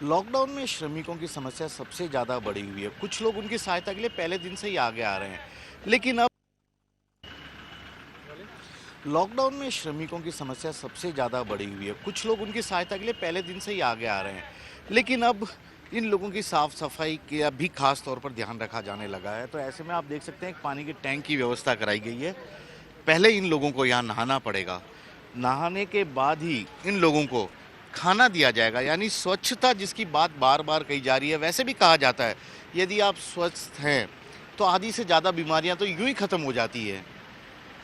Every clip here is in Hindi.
लॉकडाउन में श्रमिकों की समस्या सबसे ज़्यादा बढ़ी हुई है। कुछ लोग उनकी सहायता के लिए पहले दिन से ही आगे आ रहे हैं। लेकिन अब लॉकडाउन में श्रमिकों की समस्या सबसे ज़्यादा बढ़ी हुई है। कुछ लोग उनकी सहायता के लिए पहले दिन से ही आगे आ रहे हैं। लेकिन अब इन लोगों की साफ सफाई का भी खास तौर पर ध्यान रखा जाने लगा है। तो ऐसे में आप देख सकते हैं एक पानी के टैंक की व्यवस्था कराई गई है। पहले इन लोगों को यहाँ नहाना पड़ेगा। नहाने के बाद ही इन लोगों को खाना दिया जाएगा। यानी स्वच्छता जिसकी बात बार बार कही जा रही है, वैसे भी कहा जाता है यदि आप स्वस्थ हैं तो आधी से ज़्यादा बीमारियां तो यूं ही ख़त्म हो जाती है।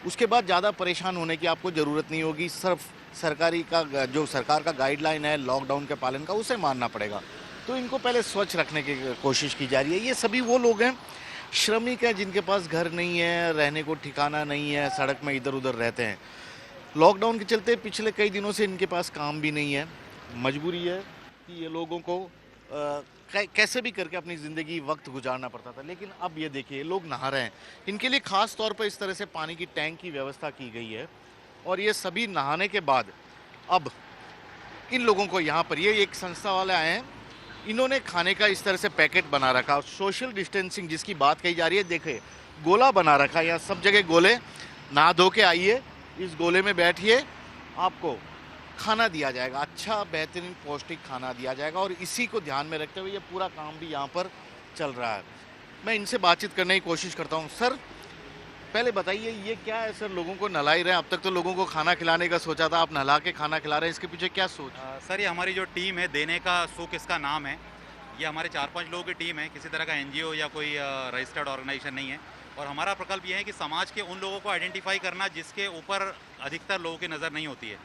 उसके बाद ज़्यादा परेशान होने की आपको ज़रूरत नहीं होगी। सिर्फ सरकारी का जो सरकार का गाइडलाइन है लॉकडाउन के पालन का, उसे मानना पड़ेगा। तो इनको पहले स्वच्छ रखने की कोशिश की जा रही है। ये सभी वो लोग हैं, श्रमिक हैं, जिनके पास घर नहीं है, रहने को ठिकाना नहीं है, सड़क में इधर उधर रहते हैं। लॉकडाउन के चलते पिछले कई दिनों से इनके पास काम भी नहीं है। मजबूरी है कि ये लोगों को कैसे भी करके अपनी ज़िंदगी वक्त गुजारना पड़ता था। लेकिन अब ये देखिए लोग नहा रहे हैं। इनके लिए ख़ास तौर पर इस तरह से पानी की टैंक की व्यवस्था की गई है। और ये सभी नहाने के बाद अब इन लोगों को यहाँ पर, ये एक संस्था वाले आए हैं, इन्होंने खाने का इस तरह से पैकेट बना रखा और सोशल डिस्टेंसिंग जिसकी बात कही जा रही है, देखिए गोला बना रखा है। यहाँ सब जगह गोले, नहा धो के आइए, इस गोले में बैठिए, आपको खाना दिया जाएगा, अच्छा बेहतरीन पौष्टिक खाना दिया जाएगा। और इसी को ध्यान में रखते हुए ये पूरा काम भी यहाँ पर चल रहा है। मैं इनसे बातचीत करने की कोशिश करता हूँ। सर पहले बताइए ये क्या है? सर लोगों को नहला ही रहे हैं। अब तक तो लोगों को खाना खिलाने का सोचा था, आप नहला के खाना खिला रहे हैं, इसके पीछे क्या सोच? सर, ये हमारी जो टीम है, देने का सुख इसका नाम है। ये हमारे 4-5 लोगों की टीम है, किसी तरह का एनजीओ या कोई रजिस्टर्ड ऑर्गेनाइजेशन नहीं है। और हमारा प्रकल्प ये है कि समाज के उन लोगों को आइडेंटिफाई करना जिसके ऊपर अधिकतर लोगों की नज़र नहीं होती है।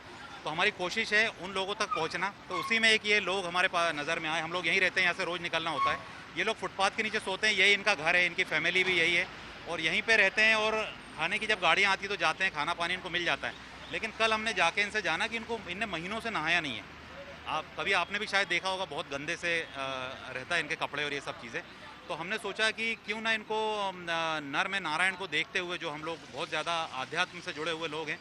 तो हमारी कोशिश है उन लोगों तक पहुंचना। तो उसी में एक ये लोग हमारे पास नज़र में आए। हम लोग यहीं रहते हैं, यहाँ से रोज़ निकलना होता है। ये लोग फुटपाथ के नीचे सोते हैं, यही इनका घर है, इनकी फैमिली भी यही है और यहीं पे रहते हैं। और खाने की जब गाड़ियाँ आती है तो जाते हैं, खाना पानी इनको मिल जाता है। लेकिन कल हमने जाके इनसे जाना कि इनने महीनों से नहाया नहीं है। आपने भी शायद देखा होगा, बहुत गंदे से रहता है इनके कपड़े और ये सब चीज़ें। तो हमने सोचा कि क्यों ना इनको नर में नारायण को देखते हुए, जो हम लोग बहुत ज़्यादा आध्यात्म से जुड़े हुए लोग हैं,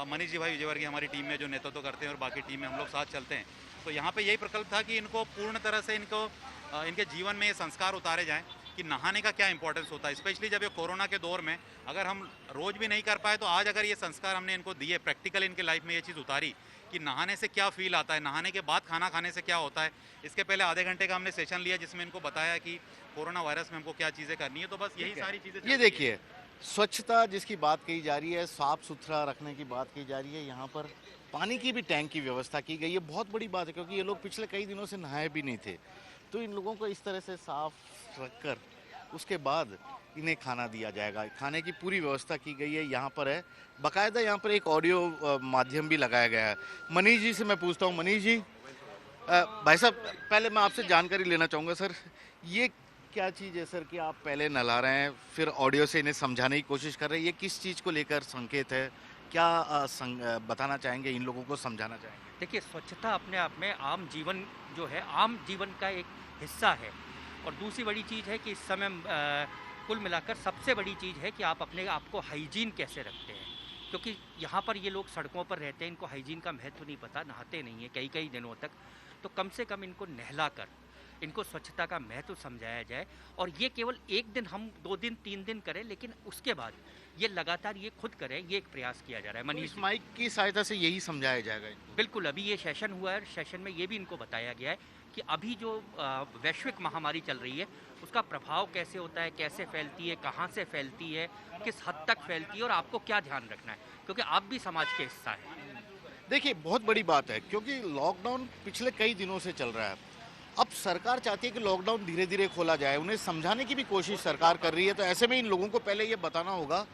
मनीष जी भाई विजयवर्गीय हमारी टीम में जो नेतृत्व करते हैं और बाकी टीम में हम लोग साथ चलते हैं। तो यहाँ पे यही प्रकल्प था कि इनको पूर्ण तरह से इनके जीवन में ये संस्कार उतारे जाएँ कि नहाने का क्या इंपॉर्टेंस होता है। स्पेशली जब ये कोरोना के दौर में अगर हम रोज़ भी नहीं कर पाए तो आज अगर ये संस्कार हमने इनको दिए, प्रैक्टिकल इनके लाइफ में ये चीज़ उतारी कि नहाने से क्या फ़ील आता है, नहाने के बाद खाना खाने से क्या होता है। इसके पहले आधे घंटे का हमने सेशन लिया जिसमें इनको बताया कि कोरोना वायरस में हमको क्या चीज़ें करनी है। तो बस यही सारी चीज़ें। ये देखिए स्वच्छता जिसकी बात कही जा रही है, साफ सुथरा रखने की बात की जा रही है, यहाँ पर पानी की भी टैंक की व्यवस्था की गई है। बहुत बड़ी बात है क्योंकि ये लोग पिछले कई दिनों से नहाए भी नहीं थे। तो इन लोगों को इस तरह से साफ रखकर उसके बाद इन्हें खाना दिया जाएगा। खाने की पूरी व्यवस्था की गई है। यहाँ पर है बाकायदा, यहाँ पर एक ऑडियो माध्यम भी लगाया गया है। मनीष जी से मैं पूछता हूँ। मनीष जी, भाई साहब पहले मैं आपसे जानकारी लेना चाहूँगा। सर ये क्या चीज़ है सर कि आप पहले नहला रहे हैं फिर ऑडियो से इन्हें समझाने की कोशिश कर रहे हैं? ये किस चीज़ को लेकर संकेत है? क्या बताना चाहेंगे, इन लोगों को समझाना चाहेंगे? देखिए, स्वच्छता अपने आप में आम जीवन जो है, आम जीवन का एक हिस्सा है। और दूसरी बड़ी चीज़ है कि इस समय कुल मिलाकर सबसे बड़ी चीज़ है कि आप अपने आप को हाइजीन कैसे रखते हैं। क्योंकि यहाँ पर ये लोग सड़कों पर रहते हैं, इनको हाइजीन का महत्व नहीं पता, नहाते नहीं हैं कई कई दिनों तक। तो कम से कम इनको नहला कर इनको स्वच्छता का महत्व समझाया जाए। और ये केवल एक दिन, हम 2 दिन 3 दिन करें, लेकिन उसके बाद ये लगातार ये खुद करें, ये एक प्रयास किया जा रहा है। तो मनीष इस जी, माइक की सहायता से यही समझाया जाएगा इनको? बिल्कुल, अभी ये सेशन हुआ है, सेशन में ये भी इनको बताया गया है कि अभी जो वैश्विक महामारी चल रही है उसका प्रभाव कैसे होता है, कैसे फैलती है, कहाँ से फैलती है, किस हद तक फैलती है और आपको क्या ध्यान रखना है, क्योंकि आप भी समाज के हिस्सा हैं। देखिए बहुत बड़ी बात है क्योंकि लॉकडाउन पिछले कई दिनों से चल रहा है। अब सरकार चाहती है कि लॉकडाउन धीरे धीरे खोला जाए, उन्हें समझाने की भी कोशिश सरकार कर रही है। तो ऐसे में इन लोगों को पहले ये बताना होगा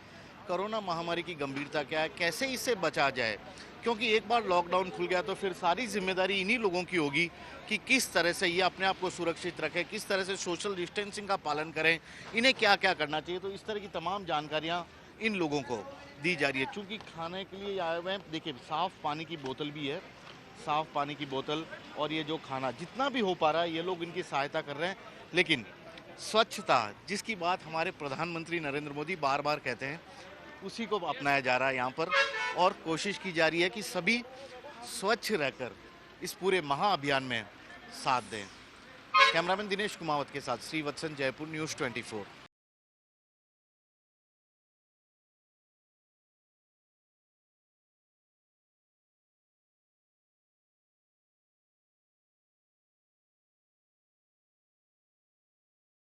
कोरोना महामारी की गंभीरता क्या है, कैसे इससे बचा जाए। क्योंकि एक बार लॉकडाउन खुल गया तो फिर सारी जिम्मेदारी इन्हीं लोगों की होगी कि किस तरह से ये अपने आप को सुरक्षित रखें, किस तरह से सोशल डिस्टेंसिंग का पालन करें, इन्हें क्या क्या करना चाहिए। तो इस तरह की तमाम जानकारियाँ इन लोगों को दी जा रही है। चूँकि खाने के लिए आए हुए हैं, देखिए साफ़ पानी की बोतल भी है, साफ़ पानी की बोतल और ये जो खाना जितना भी हो पा रहा है ये लोग इनकी सहायता कर रहे हैं। लेकिन स्वच्छता जिसकी बात हमारे प्रधानमंत्री नरेंद्र मोदी बार बार कहते हैं, उसी को अपनाया जा रहा है यहाँ पर। और कोशिश की जा रही है कि सभी स्वच्छ रहकर इस पूरे महाअभियान में साथ दें। कैमरामैन दिनेश कुमावत के साथ श्रीवत्सन, जयपुर, न्यूज़ 24।